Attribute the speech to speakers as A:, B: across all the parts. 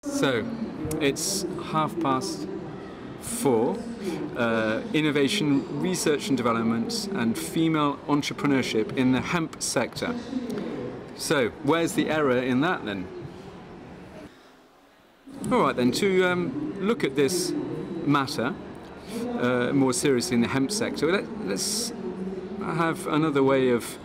A: So, it's 4:30. Innovation, research and development, and female entrepreneurship in the hemp sector. So, where's the error in that then? All right then, to look at this matter more seriously in the hemp sector, let's have another way of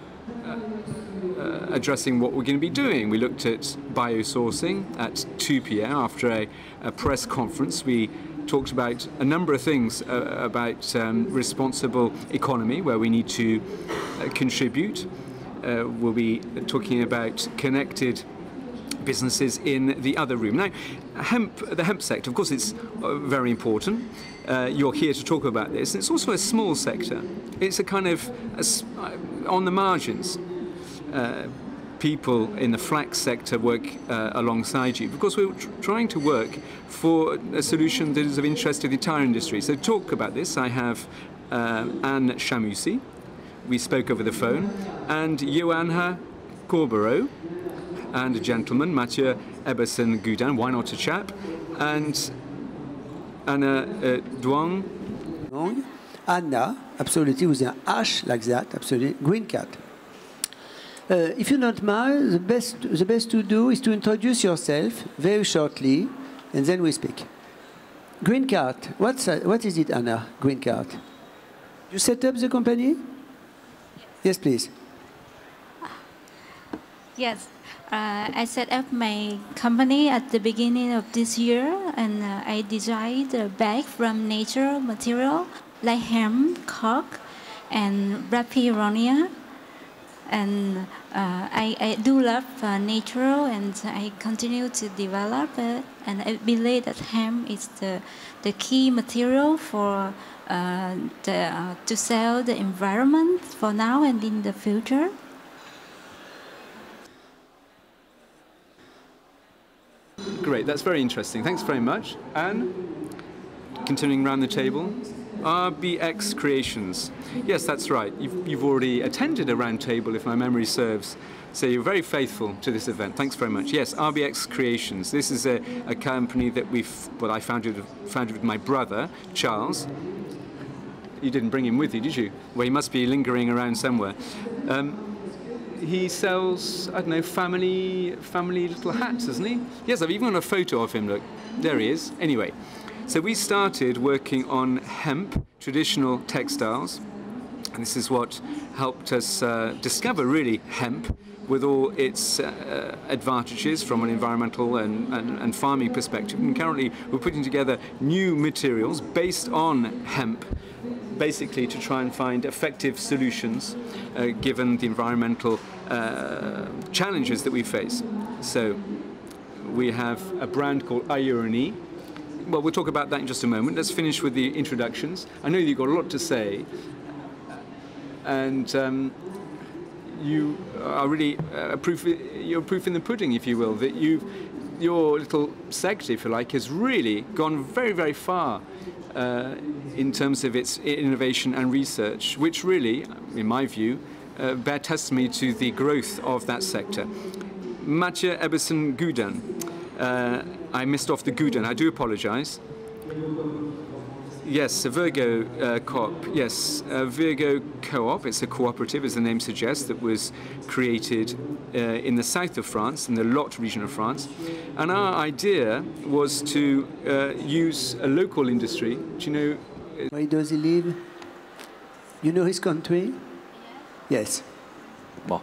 A: addressing what we're going to be doing. We looked at biosourcing at 2 p.m. after a press conference. We talked about a number of things about responsible economy, where we need to contribute. We'll be talking about connected businesses in the other room. Now, the hemp sector, of course, it's very important. You're here to talk about this. It's also a small sector. It's a kind of on the margins. People in the flax sector work alongside you, because we're trying to work for a solution that is of interest to the entire industry. So to talk about this, I have Anne Chamoussi, we spoke over the phone, and Johanna Corbereau, and a gentleman, Mathieu Eberson-Gudin, why not a chap, and Anna Duong.
B: Anna, absolutely, with an H like that, absolutely, green cat. If you don't mind, the best to do is to introduce yourself very shortly, and then we speak. Green card. What is it, Anna? Green card. You set up the company? Yes, please.
C: Yes, I set up my company at the beginning of this year, and I designed a bag from natural material like hemp, cork, and rapironia. And I do love natural, and I continue to develop it. And I believe that hemp is the key material for to sell the environment for now and in the future.
A: Great, that's very interesting. Thanks very much. Anne, continuing around the table. RBX Creations. Yes, that's right. You've already attended a round table, if my memory serves. So you're very faithful to this event. Thanks very much. Yes, RBX Creations. This is a company that I founded with my brother, Charles. You didn't bring him with you, did you? Well, he must be lingering around somewhere. He sells, I don't know, family little hats, doesn't he? Yes, I've even got a photo of him. Look, there he is. Anyway. So we started working on hemp, traditional textiles, and this is what helped us discover, really, hemp, with all its advantages from an environmental and farming perspective. And currently we're putting together new materials based on hemp, basically to try and find effective solutions given the environmental challenges that we face. So we have a brand called Irony. Well, we'll talk about that in just a moment. Let's finish with the introductions. I know you've got a lot to say, and you are really you're proof in the pudding, if you will, that your little sector, if you like, has really gone very, very far in terms of its innovation and research, which really, in my view, bear testimony to the growth of that sector. Mathieu Eberson-Gudin. I missed off the Gudin. I do apologise. Yes, a Virgo Co-op. Yes, a Virgo Co-op. It's a cooperative, as the name suggests, that was created in the south of France, in the Lot region of France. And our idea was to use a local industry. Do you know?
B: Where does he live? You know his country? Yes. Bon.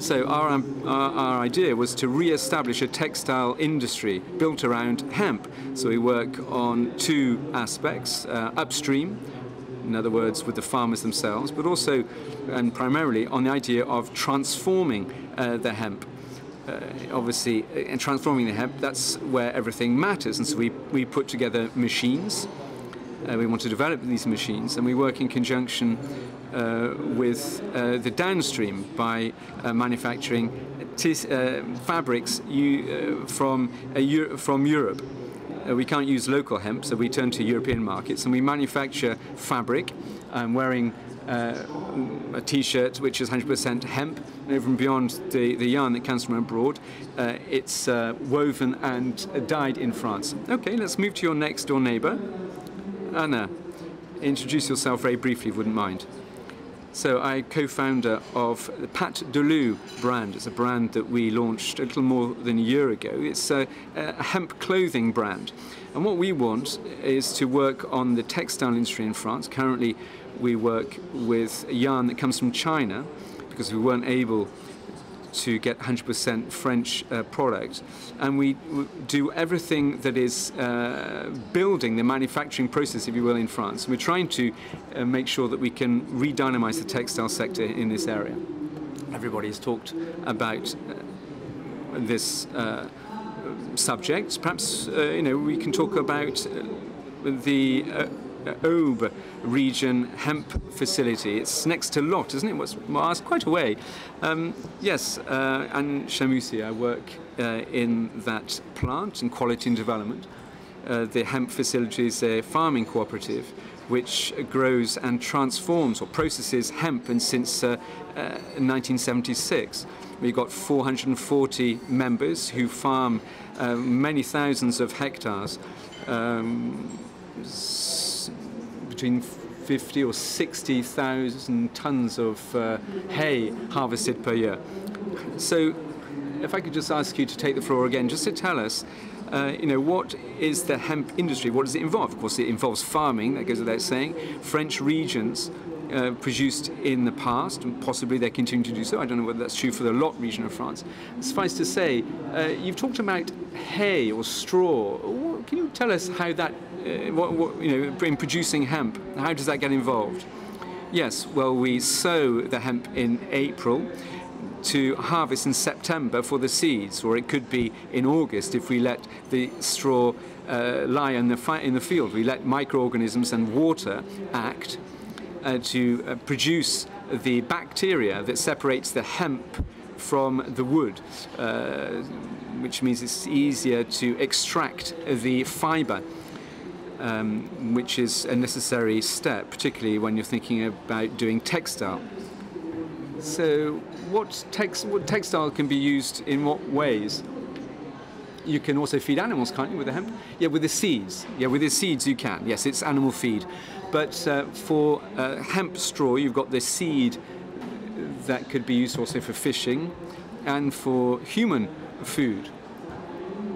A: So our idea was to re-establish a textile industry built around hemp. So we work on two aspects, upstream, in other words, with the farmers themselves, but also and primarily on the idea of transforming the hemp. Obviously, in transforming the hemp, that's where everything matters. And so we put together machines. We want to develop these machines, and we work in conjunction with the downstream by manufacturing fabrics from Europe. We can't use local hemp, so we turn to European markets, and we manufacture fabric. I'm wearing a T-shirt which is 100% hemp, and over and beyond the yarn that comes from abroad, it's woven and dyed in France. Okay, let's move to your next door neighbour. Anna, introduce yourself very briefly, if you wouldn't mind. So I'm co-founder of the Pat Delou brand. It's a brand that we launched a little more than a year ago. It's a hemp clothing brand. And what we want is to work on the textile industry in France. Currently, we work with yarn that comes from China because we weren't able to get 100% French product. And we do everything that is building the manufacturing process, if you will, in France. We're trying to make sure that we can re-dynamize the textile sector in this area. Everybody has talked about this subject. Perhaps we can talk about the Aube region hemp facility. It's next to Lot, isn't it? Well, it's quite a way. Yes, and Chamoussi, I work in that plant in quality and development. The hemp facility is a farming cooperative which grows and transforms or processes hemp, and since 1976 we've got 440 members who farm many thousands of hectares, between 50 or 60,000 tons of hay harvested per year. So if I could just ask you to take the floor again, just to tell us, what is the hemp industry? What does it involve? Of course, it involves farming, that goes without saying. French regions produced in the past, and possibly they continue to do so. I don't know whether that's true for the Lot region of France. Suffice to say, you've talked about hay or straw. Can you tell us how that, in producing hemp, how does that get involved? Yes, well, we sow the hemp in April to harvest in September for the seeds, or it could be in August if we let the straw lie in the field. We let microorganisms and water act to produce the bacteria that separates the hemp from the wood, which means it's easier to extract the fibre, which is a necessary step, particularly when you're thinking about doing textile. So what textile can be used in what ways? You can also feed animals, can't you, with the hemp? Yeah, with the seeds. Yeah, with the seeds you can. Yes, it's animal feed. But for hemp straw, you've got the seed that could be used also for fishing and for human food,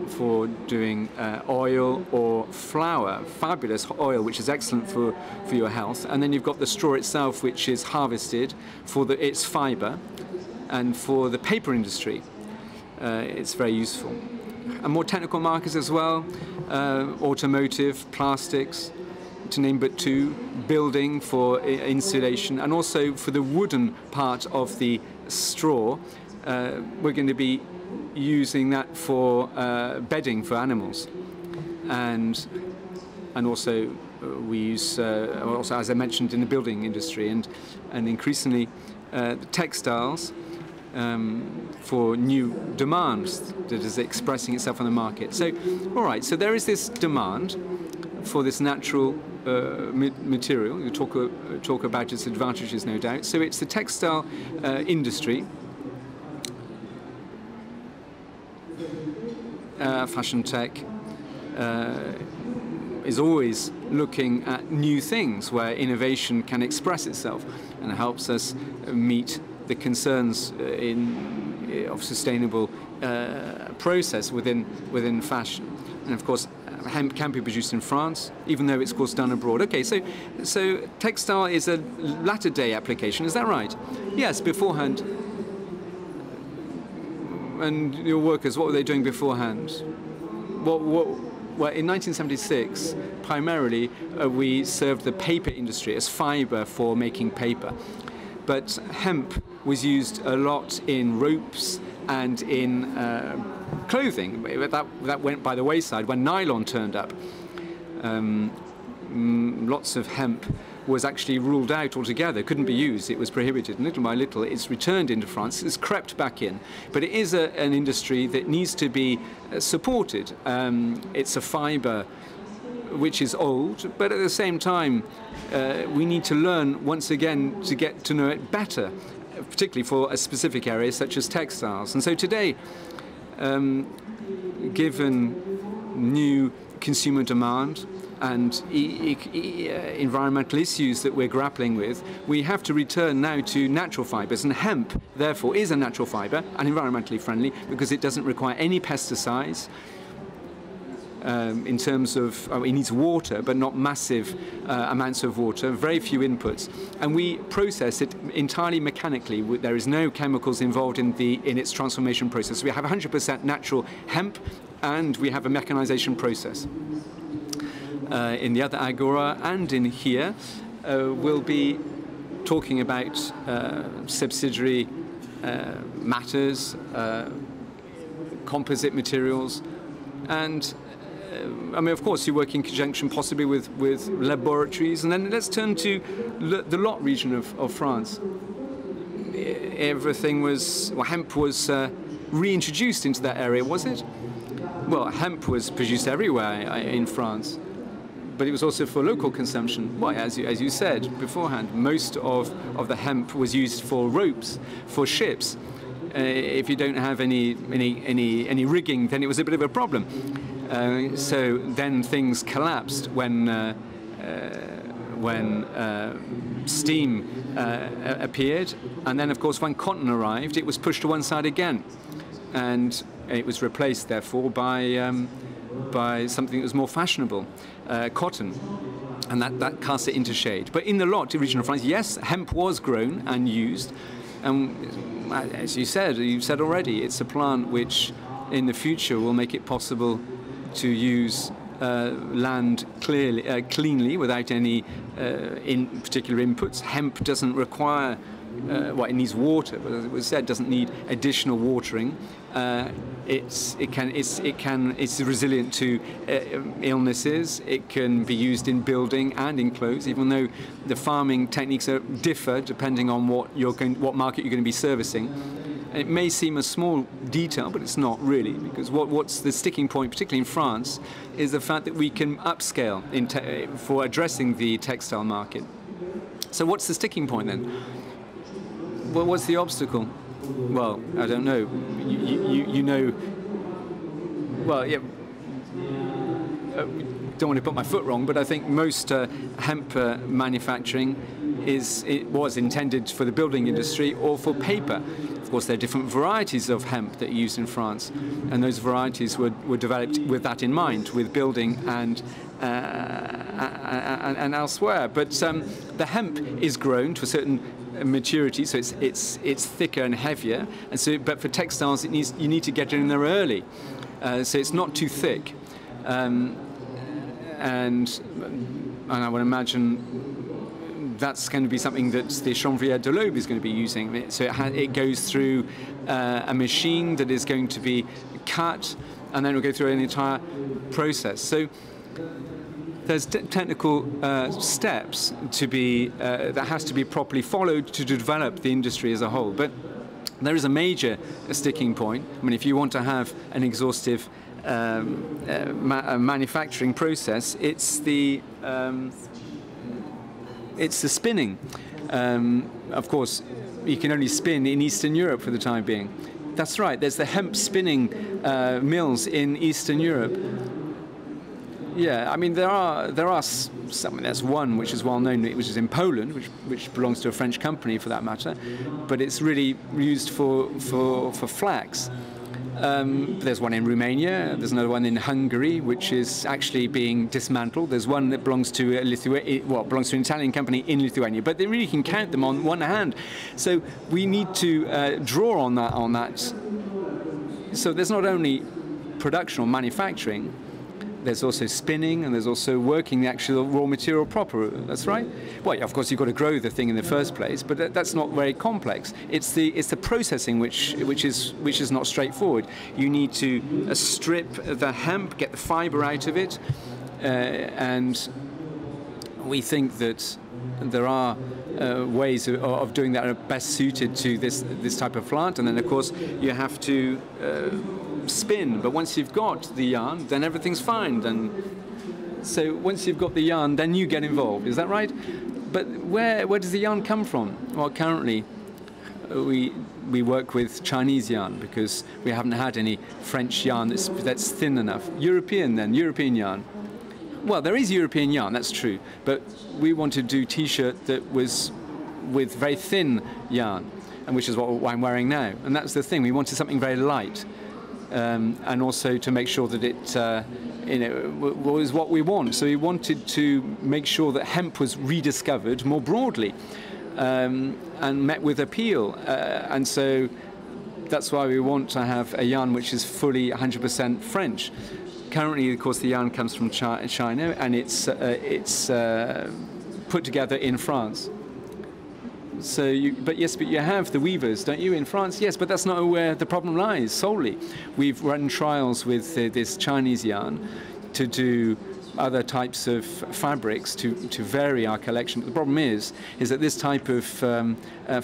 A: for doing oil or flour, fabulous oil, which is excellent for your health. And then you've got the straw itself, which is harvested for its fibre, and for the paper industry, it's very useful. And more technical markets as well, automotive, plastics, to name but two, building for insulation, and also for the wooden part of the straw, we're going to be using that for bedding for animals, and also we use also, as I mentioned, in the building industry, and increasingly textiles for new demands that is expressing itself on the market. So, all right, so there is this demand for this natural material. You talk about its advantages, no doubt. So it's the textile industry, fashion tech, is always looking at new things where innovation can express itself and helps us meet the concerns of sustainable process within fashion. And of course, hemp can be produced in France, even though it's, of course, done abroad. Okay, so textile is a latter-day application, is that right? Yes, beforehand. And your workers, what were they doing beforehand? Well, in 1976, primarily, we served the paper industry as fibre for making paper. But hemp was used a lot in ropes and in clothing. That went by the wayside when nylon turned up. Lots of hemp was actually ruled out altogether, couldn't be used, it was prohibited. And little by little, it's returned into France, it's crept back in. But it is an industry that needs to be supported. It's a fibre which is old, but at the same time, we need to learn once again to get to know it better, particularly for a specific area such as textiles. And so today, given new consumer demand and environmental issues that we're grappling with, we have to return now to natural fibers, and hemp, therefore, is a natural fiber and environmentally friendly because it doesn't require any pesticides. In terms of, it needs water, but not massive amounts of water, very few inputs, and we process it entirely mechanically. There is no chemicals involved in its transformation process. We have 100% natural hemp, and we have a mechanization process. In the other agora and in here, we'll be talking about subsidiary matters, composite materials, and I mean, of course, you work in conjunction possibly with laboratories. And then let's turn to the Lot region of France. Everything was, well, hemp was reintroduced into that area, was it? Well, hemp was produced everywhere in France, but it was also for local consumption. Well, as you said beforehand, most of the hemp was used for ropes, for ships. If you don't have any rigging, then it was a bit of a problem. So then things collapsed when steam appeared, and then of course when cotton arrived, it was pushed to one side again, and it was replaced therefore by something that was more fashionable, cotton, and that cast it into shade. But in the Lot region of France, yes, hemp was grown and used, and as you said already, it's a plant which in the future will make it possible to use land cleanly without any particular inputs. Hemp doesn't require, well, it needs water, but as it was said, doesn't need additional watering. It's resilient to illnesses. It can be used in building and in clothes, even though the farming techniques differ depending on what market you're going to be servicing. It may seem a small detail, but it's not really, because what's the sticking point, particularly in France, is the fact that we can upscale for addressing the textile market. So what's the sticking point then? Well, what's the obstacle? Well, I don't know. You know, well, yeah. Don't want to put my foot wrong, but I think most hemp manufacturing was intended for the building industry or for paper. Of course, there are different varieties of hemp that are used in France, and those varieties were developed with that in mind, with building and elsewhere. But the hemp is grown to a certain maturity, so it's thicker and heavier. And so, but for textiles, you need to get it in there early, so it's not too thick. And I would imagine that's going to be something that the chanvre de l'Aube is going to be using. So it goes through a machine that is going to be cut, and then it will go through an entire process. So there's technical steps to be that has to be properly followed to develop the industry as a whole. But there is a major sticking point. I mean, if you want to have an exhaustive manufacturing process, it's the spinning. Of course, you can only spin in Eastern Europe for the time being. That's right. There's the hemp spinning mills in Eastern Europe. Yeah, I mean there are some. There's one which is well known, which is in Poland, which belongs to a French company for that matter, but it's really used for flax. There's one in Romania. There's another one in Hungary, which is actually being dismantled. There's one that belongs to belongs to an Italian company in Lithuania. But they really can count them on one hand. So we need to draw on that. So there's not only production or manufacturing. There's also spinning, and there's also working the actual raw material proper. That's right. Well, yeah, of course, you've got to grow the thing in the first place, but that's not very complex. It's the processing which is not straightforward. You need to strip the hemp, get the fiber out of it, and we think that there are ways of doing that are best suited to this type of plant. And then, of course, you have to spin, but once you've got the yarn, then everything's fine. Then So once you've got the yarn, then you get involved. Is that right? But where does the yarn come from? Well, currently we work with Chinese yarn because we haven't had any French yarn that's thin enough. European yarn. Well, there is European yarn, that's true, but we want to do T-shirt that was with very thin yarn, and which is what I'm wearing now. And that's the thing, we wanted something very light, and also to make sure that it was what we want. So we wanted to make sure that hemp was rediscovered more broadly, and met with appeal. And so that's why we want to have a yarn which is fully 100% French. Currently, of course, the yarn comes from China, and it's put together in France. So, but you have the weavers, don't you, in France? Yes, but that's not where the problem lies solely. We've run trials with this Chinese yarn to do other types of fabrics to vary our collection. But the problem is that this type of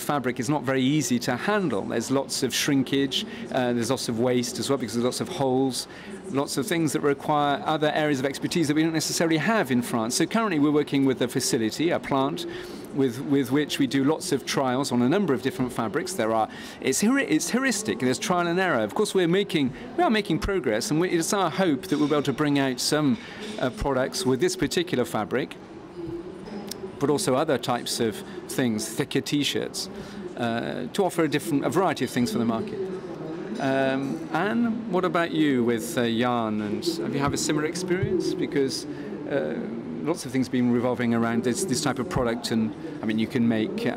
A: fabric is not very easy to handle. There's lots of shrinkage, there's lots of waste as well because there's lots of holes, lots of things that require other areas of expertise that we don't necessarily have in France. So currently we're working with a facility, a plant, with which we do lots of trials on a number of different fabrics. It's heuristic. There's trial and error. Of course, we are making progress, and it's our hope that we'll be able to bring out some products with this particular fabric, but also other types of things, thicker T-shirts, to offer a variety of things for the market. Anne, what about you with yarn? And have you had a similar experience? Because lots of things been revolving around this type of product, and I mean, you can make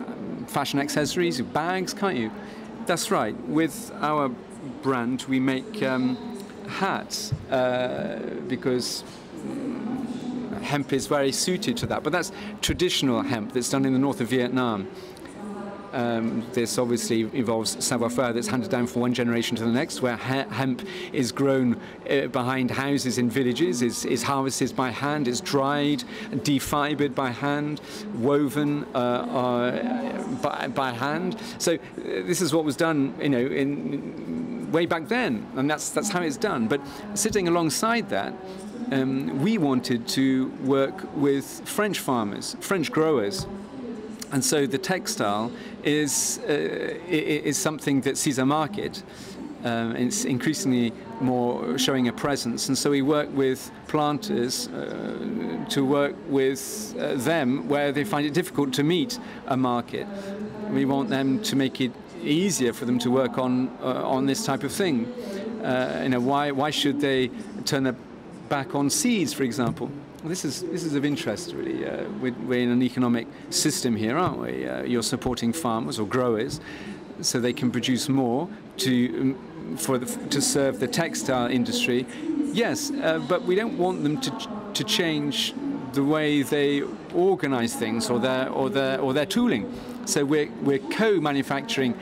A: fashion accessories, bags, can't you? That's right. With our brand, we make hats because hemp is very suited to that. But that's traditional hemp that's done in the north of Vietnam. This obviously involves savoir-faire that's handed down from one generation to the next, where hemp is grown behind houses in villages, is harvested by hand, is dried, defibered by hand, woven by hand. So this is what was done, way back then, and that's how it's done. But sitting alongside that, we wanted to work with French farmers, French growers. And so the textile is something that sees a market. It's increasingly more showing a presence. And so we work with planters to work with them where they find it difficult to meet a market. We want them to make it easier for them to work on this type of thing. Why should they turn their back on seeds, for example? Well, this is of interest, really. We're in an economic system here, aren't we? You're supporting farmers or growers so they can produce more to serve the textile industry. Yes, but we don't want them to change the way they organize things or their tooling. So we're co-manufacturing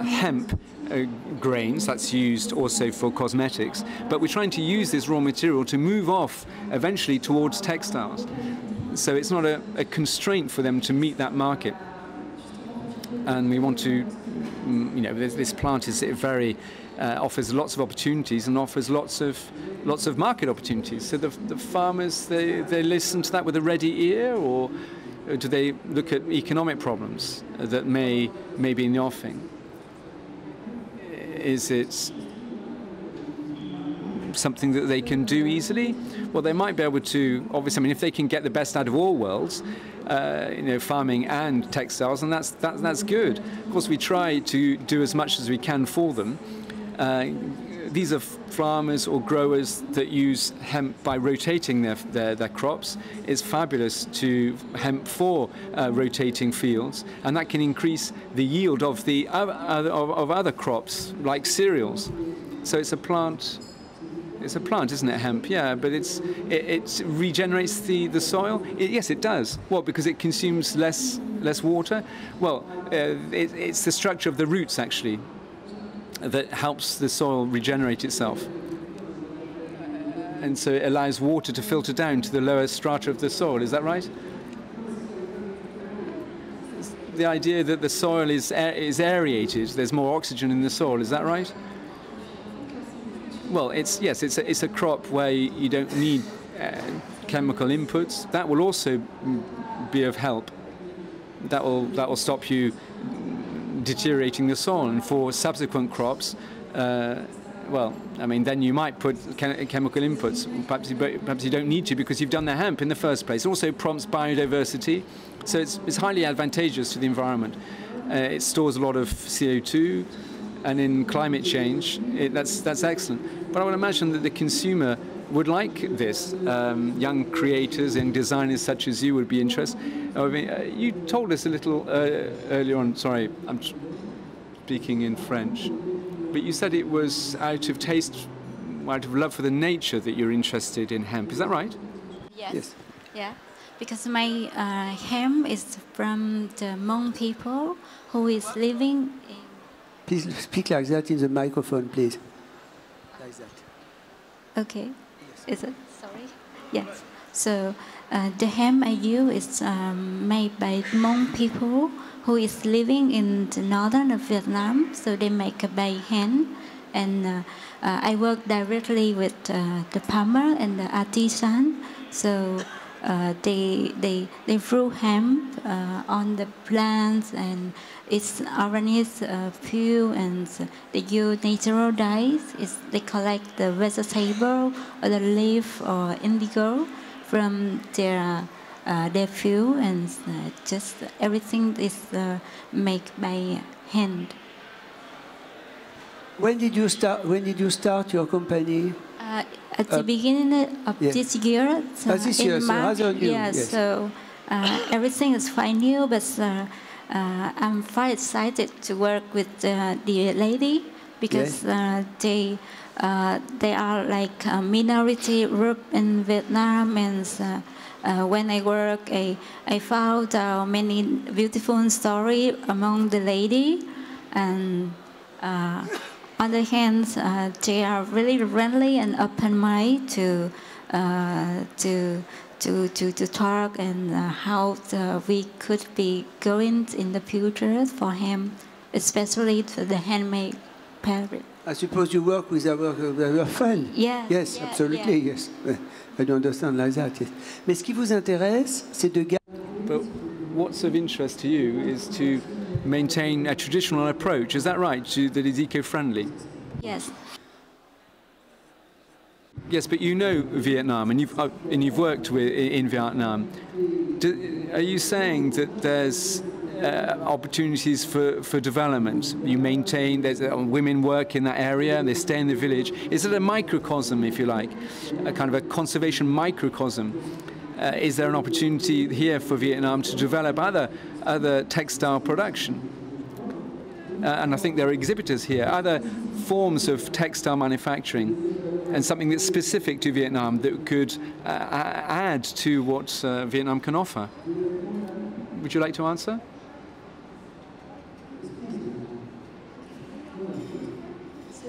A: hemp grains that's used also for cosmetics, but we're trying to use this raw material to move off eventually towards textiles. So it's not a constraint for them to meet that market. And we want to, this plant is offers lots of opportunities and offers lots of market opportunities. So the farmers, they listen to that with a ready ear, or do they look at economic problems that may be in the offing? Is it something that they can do easily? Well, they might be able to, obviously, I mean, if they can get the best out of all worlds, farming and textiles, and that's good. Of course, we try to do as much as we can for them. These are farmers or growers that use hemp by rotating their crops. It's fabulous to hemp for rotating fields, and that can increase the yield of the other crops like cereals. So it's a plant. It's a plant, isn't it, hemp? Yeah, but it regenerates the soil. Yes, it does. What? Because it consumes less water? Well, it's the structure of the roots actually that helps the soil regenerate itself. And so it allows water to filter down to the lower strata of the soil. Is that right? The idea that the soil is aerated, there's more oxygen in the soil. Is that right? Well, it's a crop where you don't need chemical inputs, that will also be of help. That will stop you deteriorating the soil, and for subsequent crops, well, I mean, then you might put chemical inputs. Perhaps you don't need to because you've done the hemp in the first place. It also prompts biodiversity, so it's highly advantageous to the environment. It stores a lot of CO2, and in climate change, that's excellent. But I would imagine that the consumer would like this. Young creators and designers such as you would be interested. I mean, you told us a little earlier on, sorry, I'm speaking in French, but you said it was out of taste, out of love for the nature that you're interested in hemp. Is that right?
C: Yes. Yeah, because my hemp is from the Hmong people who is living in...
B: Please speak like that in the microphone, please. Like that.
C: Okay. Is it? Sorry? Yes. So the hemp I use is made by Hmong people who is living in the northern of Vietnam. So they make a by hand, and I work directly with the farmer and the artisan. So they brew hemp on the plants, and it's organic fuel, and they use natural dyes. They collect the vegetable or the leaf or indigo from their fuel, and just everything is made by hand.
B: When did you start your company?
C: At the beginning of this year,
B: this year,
C: in March,
B: so new,
C: yes. So everything is quite new, but I'm quite excited to work with the lady because they are like a minority group in Vietnam, and when I work, I found many beautiful stories among the lady, and on the hand, they are really friendly and open-minded to talk and how we could be going in the future for him, especially to the handmade fabric.
B: I suppose you work with our friend.
C: Yeah.
B: Yes,
C: yeah,
B: absolutely,
C: yeah.
B: yes. I don't understand like that, yes. Mais ce qui vous intéresse, c'est de garder...
A: But what's of interest to you is to maintain a traditional approach, is that right, that is eco-friendly?
C: Yes.
A: Yes, but you know Vietnam, and you've worked in Vietnam. Are you saying that there's opportunities for development? You maintain, there's women work in that area and they stay in the village. Is it a microcosm, if you like, a kind of a conservation microcosm? Is there an opportunity here for Vietnam to develop other textile production? And I think there are exhibitors here, other forms of textile manufacturing, and something that's specific to Vietnam that could add to what Vietnam can offer. Would you like to answer?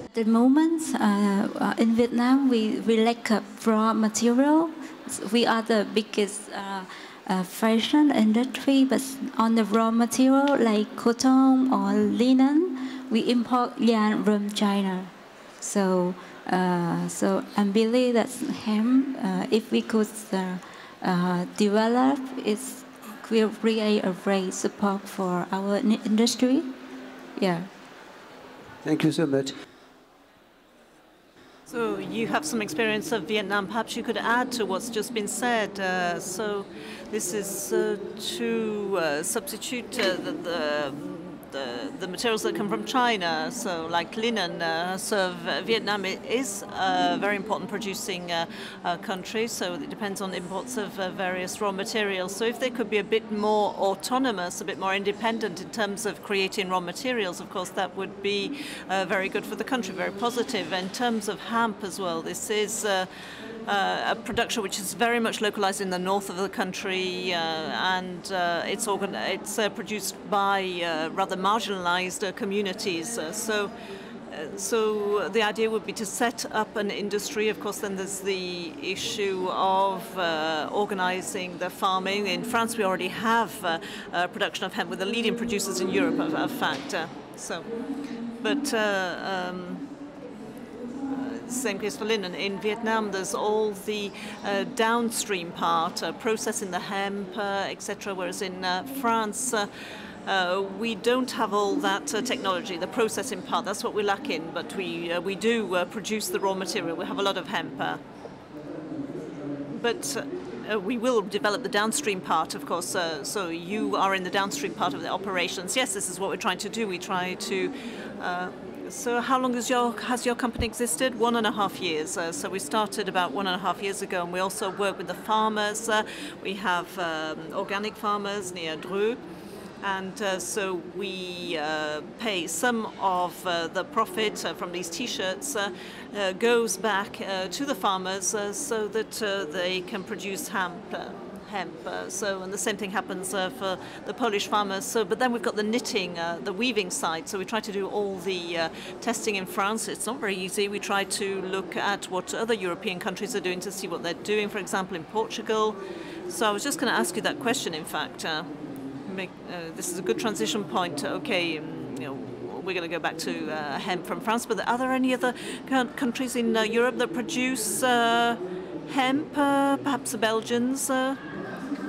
C: At the moment, in Vietnam, we lack raw material. We are the biggest fashion industry, but on the raw material like cotton or linen, we import yarn from China. So I believe that hemp, if we could develop, it will create a great support for our industry. Yeah.
B: Thank you so much.
D: So you have some experience of Vietnam. Perhaps you could add to what's just been said. So this is to substitute the materials that come from China, so like linen. So Vietnam is a very important producing country, so it depends on imports of various raw materials. So if they could be a bit more autonomous, a bit more independent in terms of creating raw materials, of course that would be very good for the country, very positive. In terms of hemp as well, this is a production which is very much localized in the north of the country, and it's produced by rather marginalized communities. So the idea would be to set up an industry. Of course, then there's the issue of organizing the farming. In France, we already have production of hemp with the leading producers in Europe, of fact. same case for linen. In Vietnam, there's all the downstream part, processing the hemp, etc. Whereas in France, we don't have all that technology, the processing part. That's what we're lacking. But we do produce the raw material. We have a lot of hemp. But we will develop the downstream part, of course. So you are in the downstream part of the operations. Yes, this is what we're trying to do. We try to. So how long has your company existed? 1.5 years. So we started about 1.5 years ago, and we also work with the farmers. We have organic farmers near Dreux. And so we pay some of the profit from these T-shirts goes back to the farmers so that they can produce hemp. And the same thing happens for the Polish farmers. So, but then we've got the knitting, the weaving side. So we try to do all the testing in France. It's not very easy. We try to look at what other European countries are doing to see what they're doing. For example, in Portugal. So I was just going to ask you that question. In fact, this is a good transition point. Okay, we're going to go back to hemp from France. But are there any other countries in Europe that produce hemp? Perhaps the Belgians.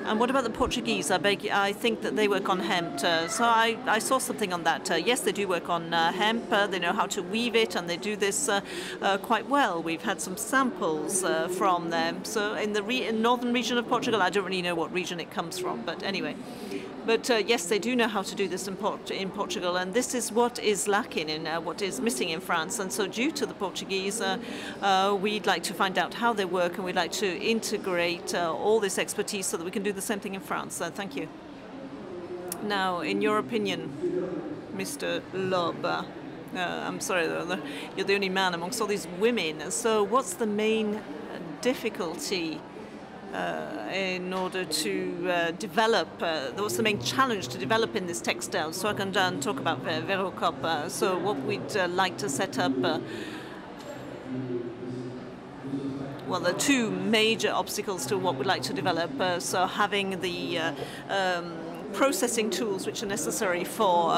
D: And what about the Portuguese? I think that they work on hemp. So I saw something on that. Yes, they do work on hemp. They know how to weave it, and they do this quite well. We've had some samples from them. So in the northern region of Portugal, I don't really know what region it comes from, but anyway. But yes, they do know how to do this in Portugal, and this is what is lacking in what is missing in France. And so due to the Portuguese, we'd like to find out how they work, and we'd like to integrate all this expertise so that we can do the same thing in France. Thank you. Now, in your opinion, Mr. Loeb, I'm sorry, you're the only man amongst all these women. So what's the main difficulty in order to develop, what's the main challenge to develop in this textile? So I can talk about Verocop. So what we'd like to set up, well, there are two major obstacles to what we'd like to develop. So having the processing tools which are necessary for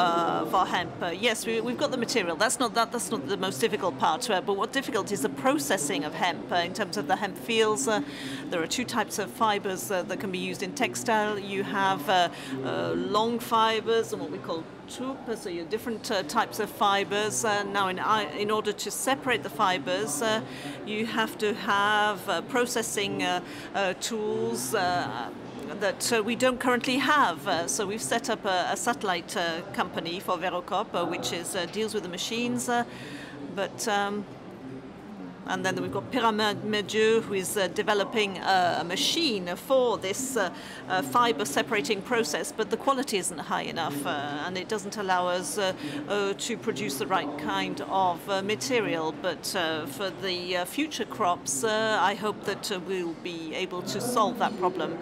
D: hemp. Yes, we've got the material. That's not the most difficult part. But what difficult is the processing of hemp in terms of the hemp fields. There are two types of fibers that can be used in textile. You have long fibers and what we call tube. So you have different types of fibers. Now, in order to separate the fibers, you have to have processing tools. That we don't currently have. So we've set up a satellite company for Verocop, which deals with the machines. And then we've got Pyramide Medieu, who is developing a machine for this fiber separating process, but the quality isn't high enough, and it doesn't allow us to produce the right kind of material. But for the future crops, I hope that we'll be able to solve that problem.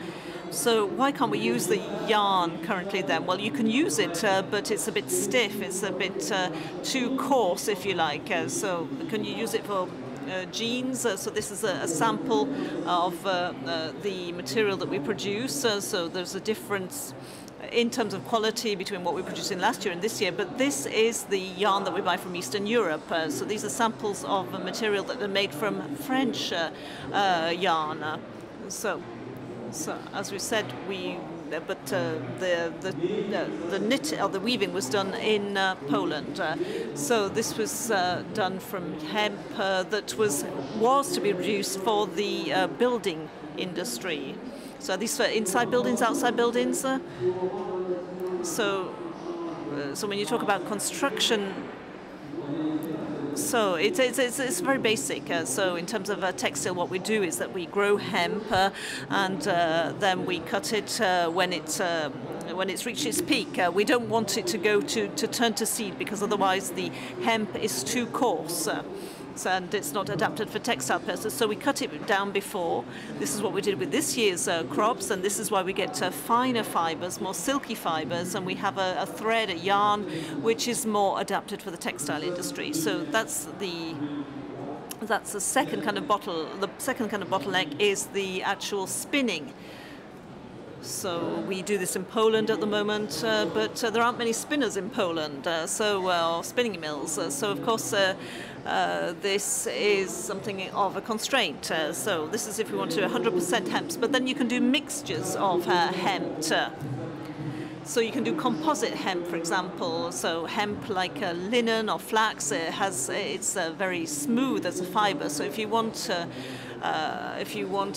D: So why can't we use the yarn currently then? Well, you can use it, but it's a bit stiff. It's a bit too coarse, if you like. So can you use it for jeans? So this is a sample of the material that we produce. So there's a difference in terms of quality between what we produced in last year and this year. But this is the yarn that we buy from Eastern Europe. So these are samples of material that are made from French yarn. So as we said, the knit or the weaving was done in Poland. So this was done from hemp that was to be produced for the building industry. So are these for inside buildings, outside buildings? So when you talk about construction. So it's very basic. So in terms of textile, what we do is that we grow hemp and then we cut it when it's reached its peak. We don't want it to go to turn to seed, because otherwise the hemp is too coarse. And it's not adapted for textile purposes, so we cut it down before. This is what we did with this year's crops, and this is why we get finer fibers, more silky fibers, and we have a thread, a yarn, which is more adapted for the textile industry. So that's the second kind of bottleneck is the actual spinning. So we do this in Poland at the moment, but there aren't many spinners in Poland, spinning mills. So of course this is something of a constraint. So this is if we want to do 100% hemp, but then you can do mixtures of hemp. So you can do composite hemp, for example. So hemp like linen or flax, it's very smooth as a fiber. So if you want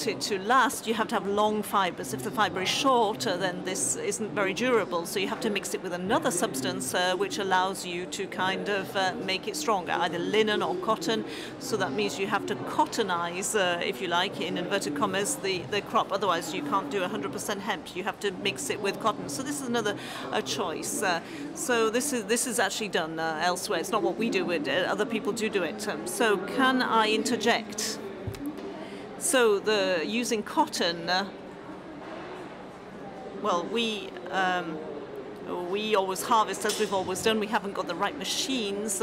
D: it to last, you have to have long fibers. If the fiber is short, then this isn't very durable. So you have to mix it with another substance which allows you to kind of make it stronger, either linen or cotton. So that means you have to cottonize, if you like, in inverted commas, the crop. Otherwise, you can't do 100% hemp. You have to mix it with cotton. So this is another choice. So this is actually done elsewhere. It's not what we do. Other people do it. So can I interject? So using cotton, well, we always harvest as we've always done. We haven't got the right machines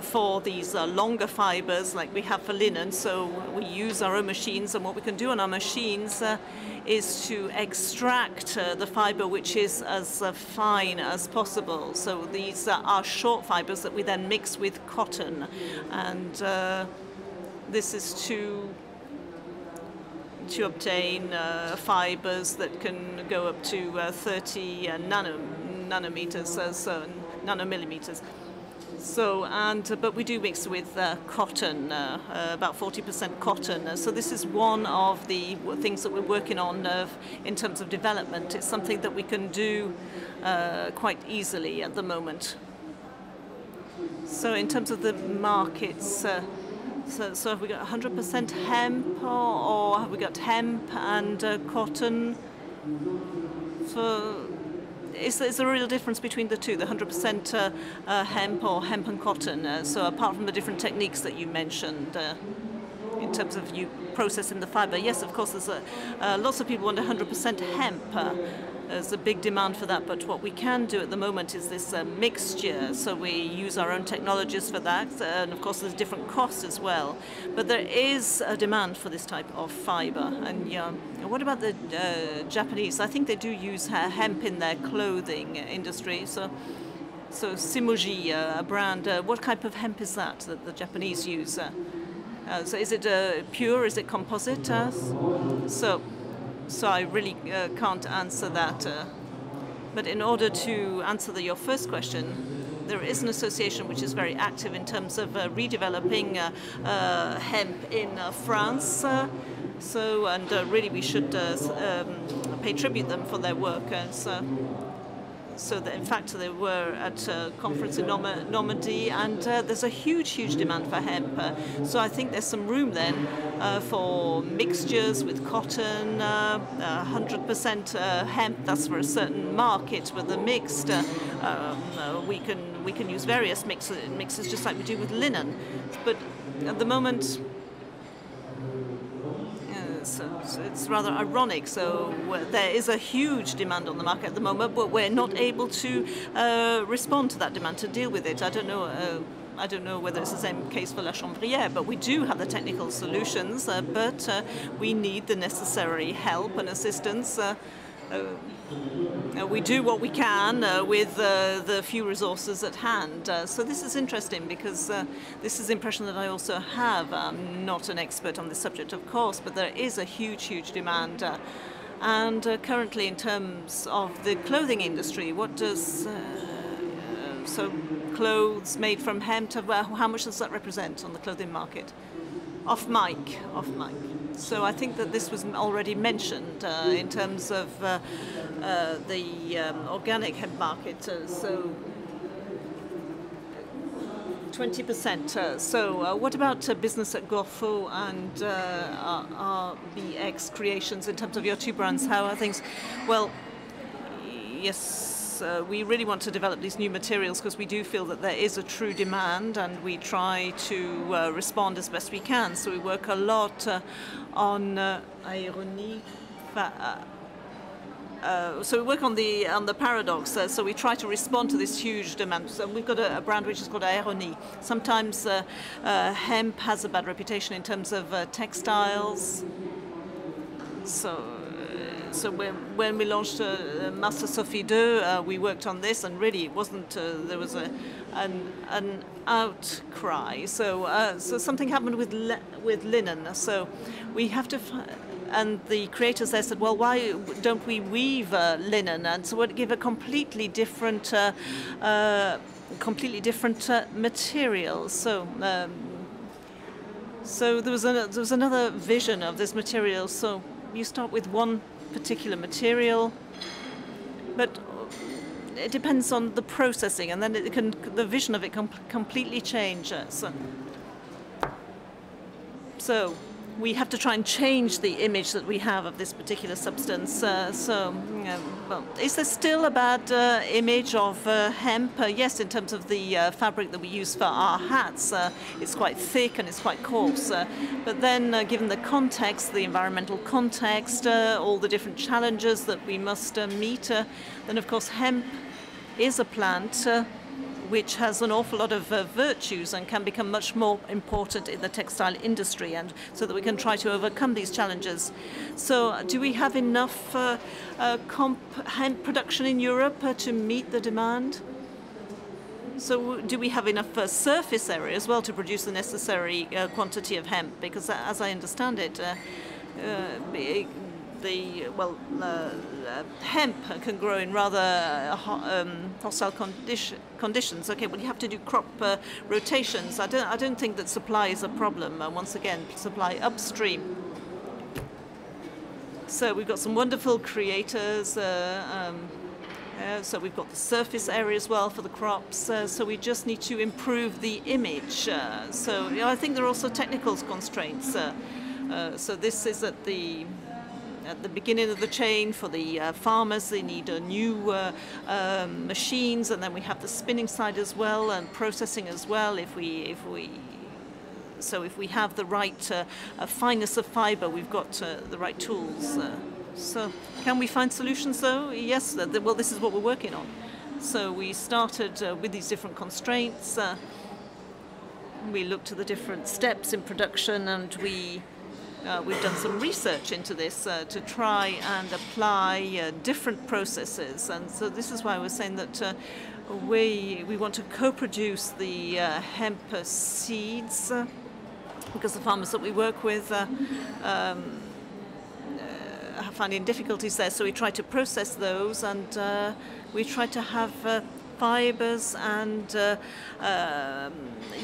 D: for these longer fibers like we have for linen. So we use our own machines, and what we can do on our machines is to extract the fiber which is as fine as possible. So these are short fibers that we then mix with cotton, and this is to obtain fibers that can go up to 30 nanometers, so nanomillimeters. So, but we do mix with cotton, about 40% cotton. So this is one of the things that we're working on in terms of development. It's something that we can do quite easily at the moment. So in terms of the markets, so have we got 100% hemp, or have we got hemp and cotton? Is there a real difference between the two, the 100% hemp or hemp and cotton? So apart from the different techniques that you mentioned in terms of you processing the fiber, yes, of course, there's lots of people want 100% hemp. There's a big demand for that, but what we can do at the moment is this mixture. So we use our own technologies for that, and of course there's different costs as well. But there is a demand for this type of fiber. And what about the Japanese? I think they do use hemp in their clothing industry. So Simoji, a brand, what type of hemp is that the Japanese use? So is it pure? Is it composite? So I really can't answer that. But in order to answer your first question, there is an association which is very active in terms of redeveloping hemp in France. And really we should pay tribute them for their work. So that in fact they were at a conference in Normandy, and there's a huge demand for hemp. So I think there's some room then for mixtures with cotton, 100% hemp. That's for a certain market. With the mixed, we can use various mixes just like we do with linen. But at the moment, so it's rather ironic. So there is a huge demand on the market at the moment, but we're not able to respond to that demand, to deal with it. I don't know whether it's the same case for la chanvre, but we do have the technical solutions, but we need the necessary help and assistance. We do what we can with the few resources at hand. So this is interesting because this is the impression that I also have. I'm not an expert on this subject, of course, but there is a huge demand. And currently, in terms of the clothing industry, what does so clothes made from hemp? How much does that represent on the clothing market? Off mic. So I think that this was already mentioned in terms of the organic hemp market. So 20%. So what about business at Gorfo and RBX Creations in terms of your two brands? How are things? Well, yes. We really want to develop these new materials because we do feel that there is a true demand, and we try to respond as best we can. So we work a lot on aéronie. So we work on the paradox. So we try to respond to this huge demand. So we've got a brand which is called aéronie. Sometimes hemp has a bad reputation in terms of textiles. So So when we launched Master Sophie 2, we worked on this, and really it wasn't. There was an outcry. So something happened with linen. So we have to. And the creators there said, well, why don't we weave linen? And so it gave a completely different material. So there was another vision of this material. So you start with one particular material, but it depends on the processing, and then the vision of it completely change. So we have to try and change the image that we have of this particular substance. Well, is there still a bad image of hemp? Yes, in terms of the fabric that we use for our hats. It's quite thick and it's quite coarse. But then, given the context, the environmental context, all the different challenges that we must meet, then of course hemp is a plant which has an awful lot of virtues and can become much more important in the textile industry, and so that we can try to overcome these challenges. So do we have enough hemp production in Europe to meet the demand? So do we have enough surface area as well to produce the necessary quantity of hemp? Because as I understand it, hemp can grow in rather hostile conditions. Okay, well, you have to do crop rotations. I don't think that supply is a problem. Once again, supply upstream. So we've got some wonderful creators. So we've got the surface area as well for the crops. So we just need to improve the image. So I think there are also technical constraints. So this is at the beginning of the chain for the farmers. They need new machines, and then we have the spinning side as well and processing as well. If we have the right fineness of fiber, we've got the right tools. So can we find solutions though? Yes. Well, this is what we're working on. So we started with these different constraints. We looked at the different steps in production, and we've done some research into this to try and apply different processes. And so this is why I was saying that we want to co-produce the hemp seeds, because the farmers that we work with are finding difficulties there. So we try to process those, and we try to have fibers and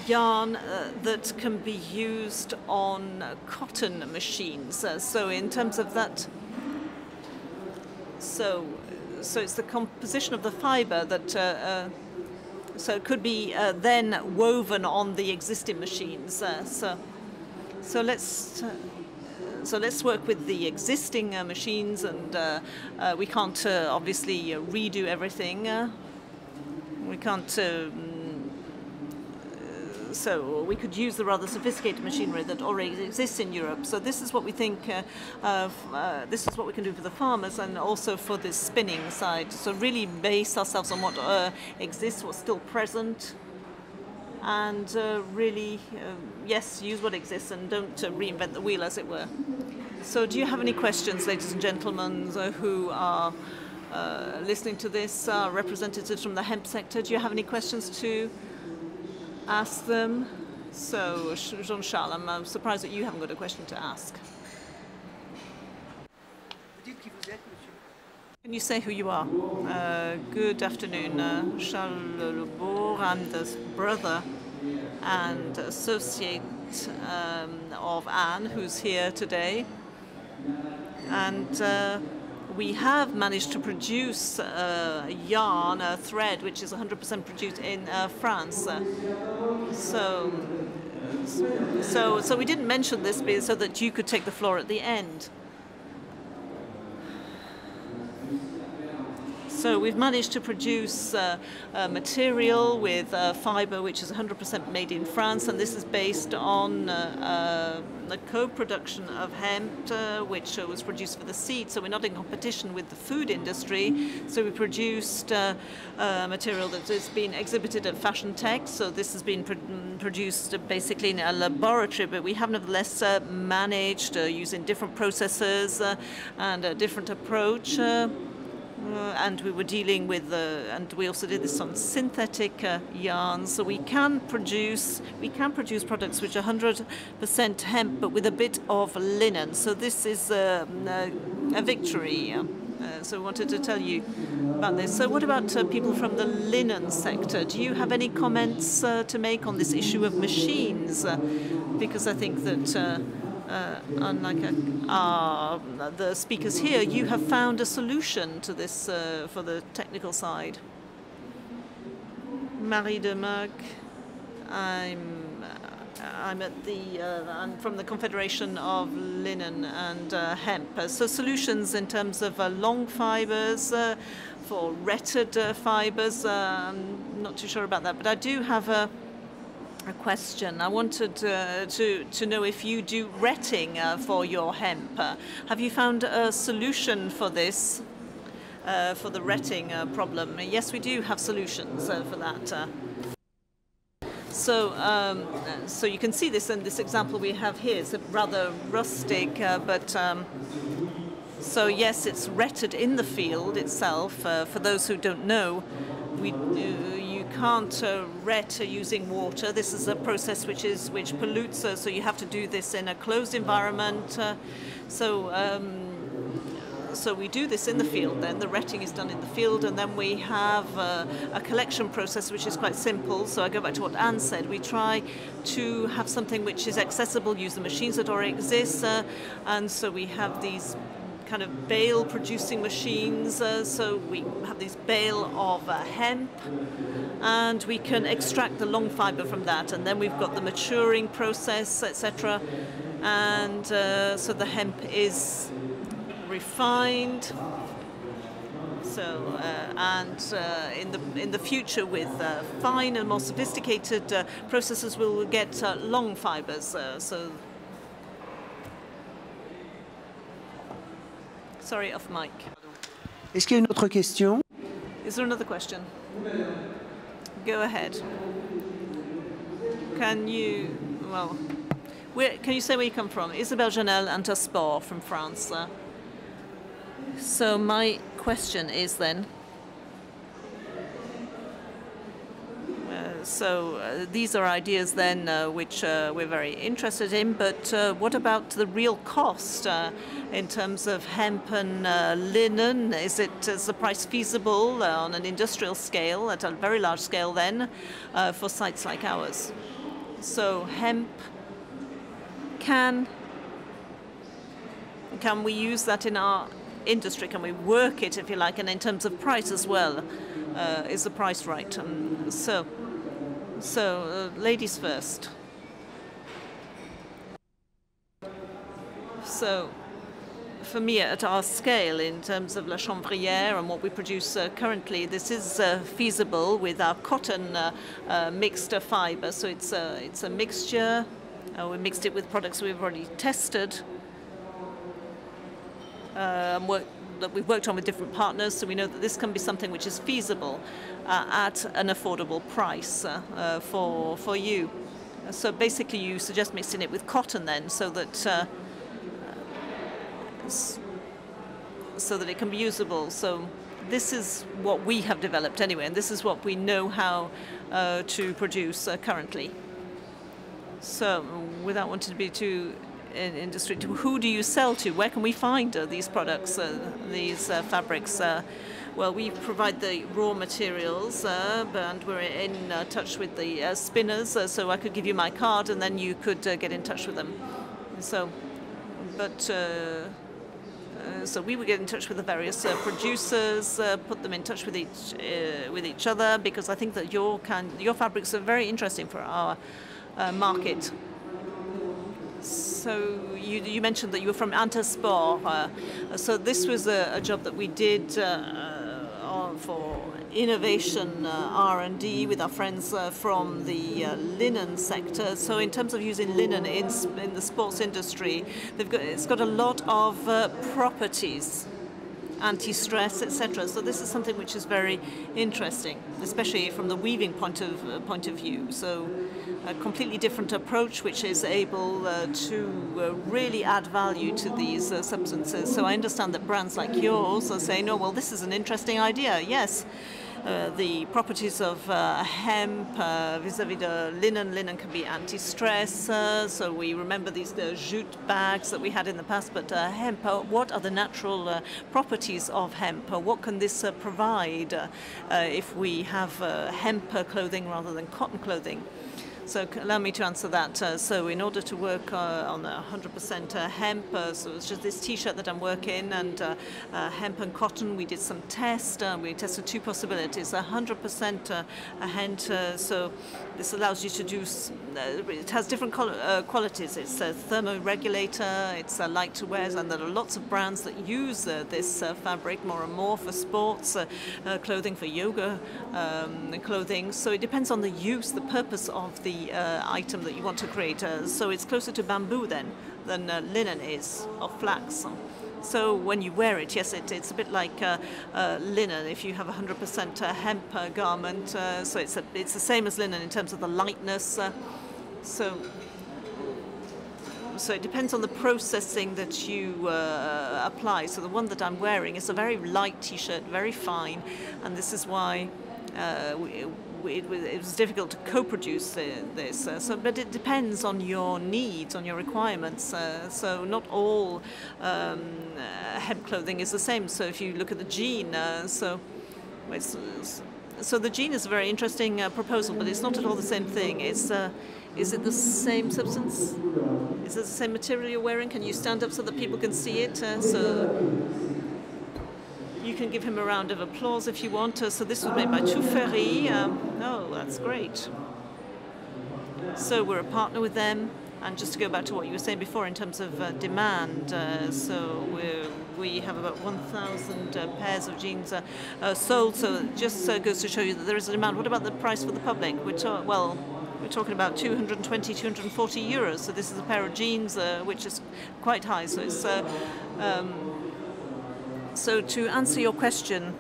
D: yarn that can be used on cotton machines. So in terms of that, so it's the composition of the fiber that so it could be then woven on the existing machines. So let's work with the existing machines, and we can't obviously redo everything. We can't, so we could use the rather sophisticated machinery that already exists in Europe. So this is what we think, this is what we can do for the farmers and also for the spinning side. So really base ourselves on what exists, what's still present, and really, yes, use what exists and don't reinvent the wheel, as it were. So do you have any questions, ladies and gentlemen, who are listening to this, representatives from the hemp sector? Do you have any questions to ask them? So, Jean-Charles, I'm surprised that you haven't got a question to ask. Can you say who you are? Good afternoon, Charles Lebourg. I'm the brother and associate of Anne, who's here today. And we have managed to produce a yarn, a thread, which is 100% produced in France. So we didn't mention this so that you could take the floor at the end. So we've managed to produce material with fiber which is 100% made in France, and this is based on the co-production of hemp, which was produced for the seed. So we're not in competition with the food industry. So we produced material that has been exhibited at Fashion Tech. So this has been produced basically in a laboratory, but we have nevertheless managed using different processes and a different approach. And we were dealing with, and we also did this on synthetic yarns. So we can produce products which are 100% hemp, but with a bit of linen. So this is a victory. So I wanted to tell you about this. So what about people from the linen sector? Do you have any comments to make on this issue of machines? Because I think that unlike the speakers here, you have found a solution to this for the technical side. Marie de Merck, I'm from the Confederation of Linen and Hemp. So solutions in terms of long fibers for retted fibers. I'm not too sure about that, but I do have a question. I wanted to know if you do retting for your hemp. Have you found a solution for this, for the retting problem? Yes, we do have solutions for that. So you can see this in this example we have here. It's rather rustic, but so yes, it's retted in the field itself. For those who don't know, you can't ret using water. This is a process which pollutes, so you have to do this in a closed environment. So we do this in the field. Then the retting is done in the field, and then we have a collection process which is quite simple. So I go back to what Anne said. We try to have something which is accessible, use the machines that already exist, and so we have these kind of bale producing machines. So we have this bale of hemp, and we can extract the long fiber from that, and then we've got the maturing process, etc. And so the hemp is refined. So in the future, with fine and more sophisticated processes, we'll get long fibers. So sorry, off mic.
B: Est-ce qu'il y a une autre question?
D: Is there another question? Go ahead. Can you say where you come from? Isabelle Janel, Intersport from France. So my question is then, these are ideas then which we're very interested in, but what about the real cost in terms of hemp and linen? Is the price feasible on an industrial scale, at a very large scale then, for sites like ours? So hemp, can we use that in our industry? Can we work it, if you like, and in terms of price as well? Is the price right? So ladies first. So for me, at our scale, in terms of La Chanvrière and what we produce currently, this is feasible with our cotton mixed fiber. So it's a mixture. We mixed it with products we've already tested. That we've worked on with different partners, so we know that this can be something which is feasible at an affordable price for you. So basically, you suggest mixing it with cotton then, so that it can be usable. So this is what we have developed anyway, and this is what we know how to produce currently. So without wanting to be too in industry, who do you sell to? Where can we find these products, these fabrics? Well, we provide the raw materials, and we're in touch with the spinners, so I could give you my card and then you could get in touch with them. So we would get in touch with the various producers, put them in touch with each other, because I think that your fabrics are very interesting for our market. So you mentioned that you were from Intersport. So this was a job that we did for innovation R&D with our friends from the linen sector. So in terms of using linen in the sports industry, it's got a lot of properties, anti-stress, etc. So this is something which is very interesting, especially from the weaving point of view. So a completely different approach, which is able to really add value to these substances. So I understand that brands like yours are saying, "Oh, well, this is an interesting idea." Yes. The properties of hemp vis-à-vis the linen. Linen can be anti-stress, so we remember these jute bags that we had in the past, but hemp, what are the natural properties of hemp? What can this provide if we have hemp clothing rather than cotton clothing? So allow me to answer that. So in order to work on 100% hemp, so it's just this T-shirt that I'm working, and hemp and cotton, we did some tests. We tested two possibilities: 100% hemp. So this allows you to do. It has different qualities. It's a thermoregulator. It's light to wear, and there are lots of brands that use this fabric more and more for sports clothing, for yoga clothing. So it depends on the use, the purpose of the item that you want to create. So it's closer to bamboo then than linen is, or flax. So when you wear it, yes, it's a bit like linen. If you have 100% hemp garment, so it's the same as linen in terms of the lightness. So it depends on the processing that you apply. So the one that I'm wearing is a very light T-shirt, very fine, and this is why it was difficult to co-produce this. But it depends on your needs, on your requirements. So not all hemp clothing is the same. So if you look at the jean, so the jean is a very interesting proposal, but it's not at all the same thing. Is it the same substance? Is it the same material you're wearing? Can you stand up so that people can see it? You can give him a round of applause if you want. So this was made by Touferry. Oh, that's great. So we're a partner with them. And just to go back to what you were saying before in terms of demand, so we have about 1,000 pairs of jeans sold. So it just goes to show you that there is a demand. What about the price for the public? We're talking about 220, 240 euros. So this is a pair of jeans, which is quite high. So it's so to answer your question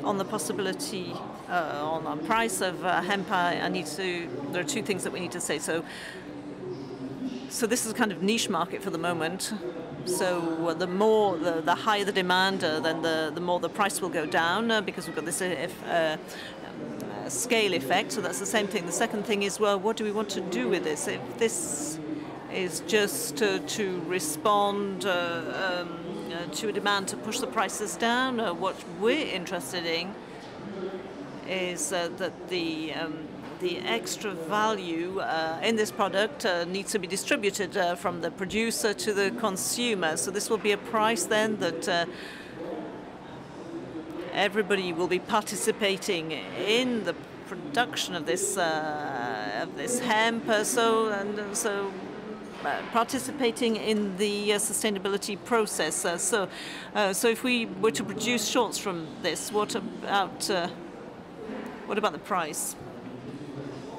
D: on the possibility on the price of hemp, there are two things that we need to say. So this is a kind of niche market for the moment. So the higher the demand, then the more the price will go down because we've got this scale effect. So that's the same thing. The second thing is, well, what do we want to do with this? If this is just to respond to a demand to push the prices down, what we're interested in is that the extra value in this product needs to be distributed from the producer to the consumer. So this will be a price then that everybody will be participating in the production of this hemp. So participating in the sustainability process. So if we were to produce shorts from this, what about the price?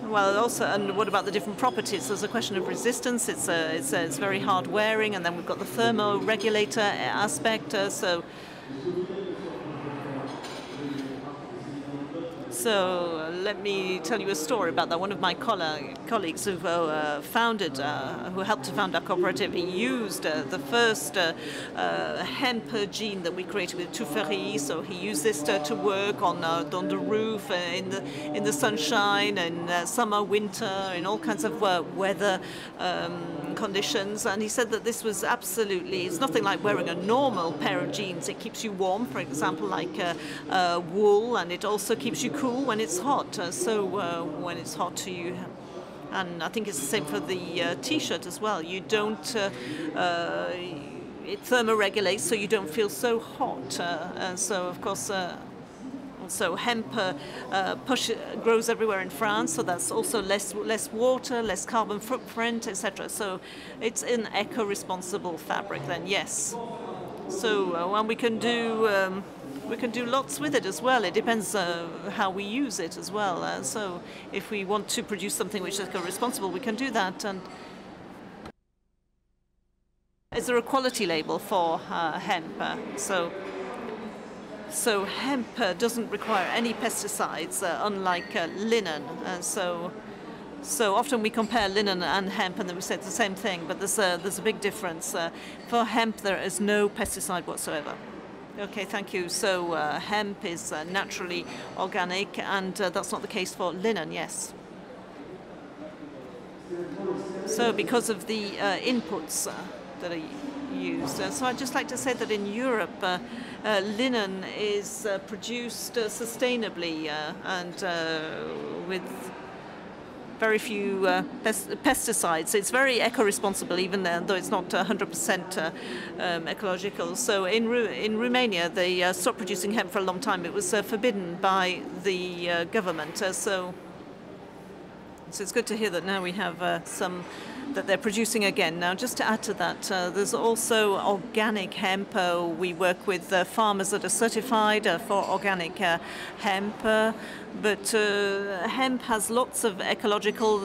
D: Well, also, and what about the different properties? There's a question of resistance. It's very hard wearing, and then we've got the thermoregulator aspect. So let me tell you a story about that. One of my colleagues who helped to found our cooperative, he used the first hemp jean that we created with Touferry. So he used this to work on the roof, in the sunshine, in summer, winter, in all kinds of weather conditions. And he said that this was it's nothing like wearing a normal pair of jeans. It keeps you warm, for example, like wool, and it also keeps you cool when it's hot. When it's hot, and I think it's the same for the T-shirt as well. You don't. It thermoregulates, so you don't feel so hot. So of course. So hemp grows everywhere in France, so that's also less water, less carbon footprint, etc. So it's an eco-responsible fabric then, yes. and we can do lots with it as well. It depends how we use it as well. So if we want to produce something which is responsible, we can do that. And is there a quality label for hemp? So hemp doesn't require any pesticides, unlike linen. So often we compare linen and hemp, and then we say it's the same thing, but there's a big difference. For hemp, there is no pesticide whatsoever. Okay, thank you. So hemp is naturally organic, and that's not the case for linen, yes. So because of the inputs that are used. So I'd just like to say that in Europe, linen is produced sustainably and with very few pesticides. It's very eco-responsible, even though it's not 100% ecological. So in Romania, they stopped producing hemp for a long time. It was forbidden by the government. So it's good to hear that now we have some that they're producing again. Now, just to add to that, there's also organic hemp. We work with farmers that are certified for organic hemp, but hemp has lots of ecological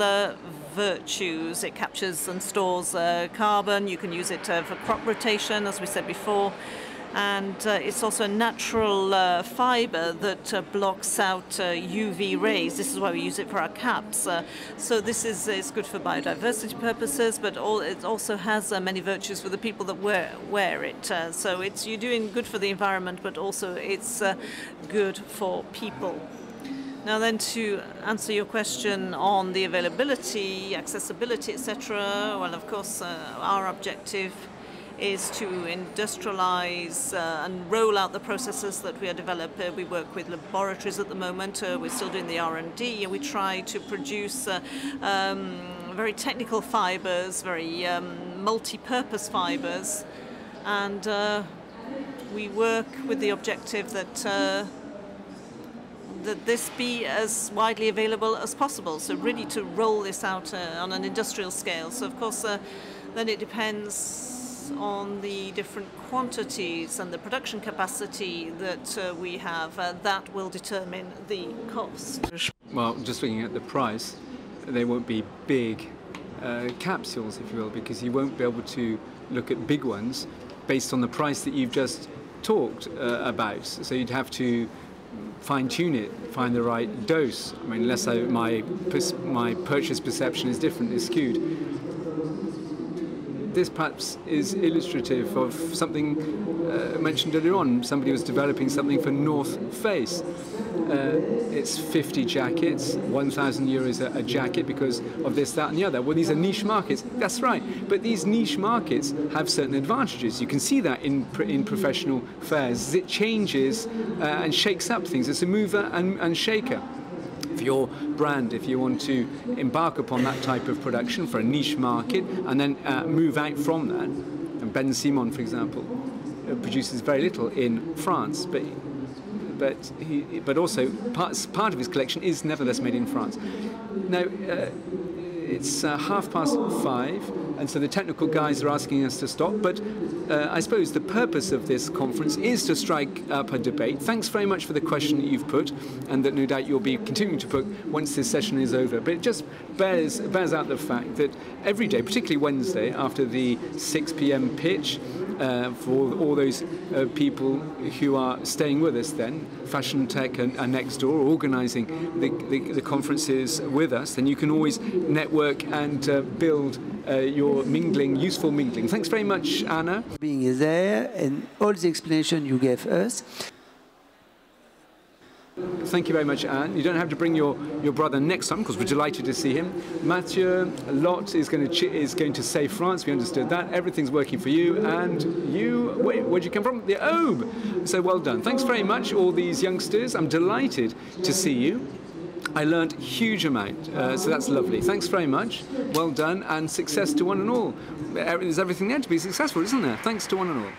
D: virtues. It captures and stores carbon. You can use it for crop rotation, as we said before. And it's also a natural fiber that blocks out UV rays. This is why we use it for our caps. So this is good for biodiversity purposes, but it also has many virtues for the people that wear it. So you're doing good for the environment, but also it's good for people. Now then, to answer your question on the availability, accessibility, etc., well, of course, our objective is to industrialize and roll out the processes that we are developing. We work with laboratories at the moment. We're still doing the R&D, and we try to produce very technical fibers, very multi-purpose fibers, and we work with the objective that this be as widely available as possible. So really to roll this out on an industrial scale. So of course, then it depends on the different quantities and the production capacity that we have. That will determine the cost.
A: Well, just looking at the price, they won't be big capsules, if you will, because you won't be able to look at big ones based on the price that you've just talked about. So you'd have to fine-tune it, find the right dose. I mean, unless my purchase perception is different, is skewed. This perhaps is illustrative of something mentioned earlier on. Somebody was developing something for North Face. It's 50 jackets, 1,000 euros a jacket because of this, that, and the other. Well, these are niche markets. That's right. But these niche markets have certain advantages. You can see that in professional fairs. It changes and shakes up things. It's a mover and shaker. For your brand, if you want to embark upon that type of production for a niche market and then move out from that, and Ben Simon, for example, produces very little in France, but also part of his collection is nevertheless made in France. Now, it's 5:30, and so the technical guys are asking us to stop, but I suppose the purpose of this conference is to strike up a debate. Thanks very much for the question that you've put, and that no doubt you'll be continuing to put once this session is over. But it just bears out the fact that every day, particularly Wednesday, after the 6 p.m. pitch, for all those people who are staying with us then, Fashion Tech are next door, organising the conferences with us, then you can always network and build your mingling, useful mingling. Thanks very much, Anna.
B: Being there and all the explanation you gave us.
A: Thank you very much, Anne. You don't have to bring your brother next time because we're delighted to see him. Mathieu Lot is going to save France. We understood that. Everything's working for you. And you, where'd you come from? The Aube. So well done. Thanks very much, all these youngsters. I'm delighted to see you. I learned a huge amount, so that's lovely. Thanks very much. Well done, and success to one and all. There's everything there to be successful, isn't there? Thanks to one and all.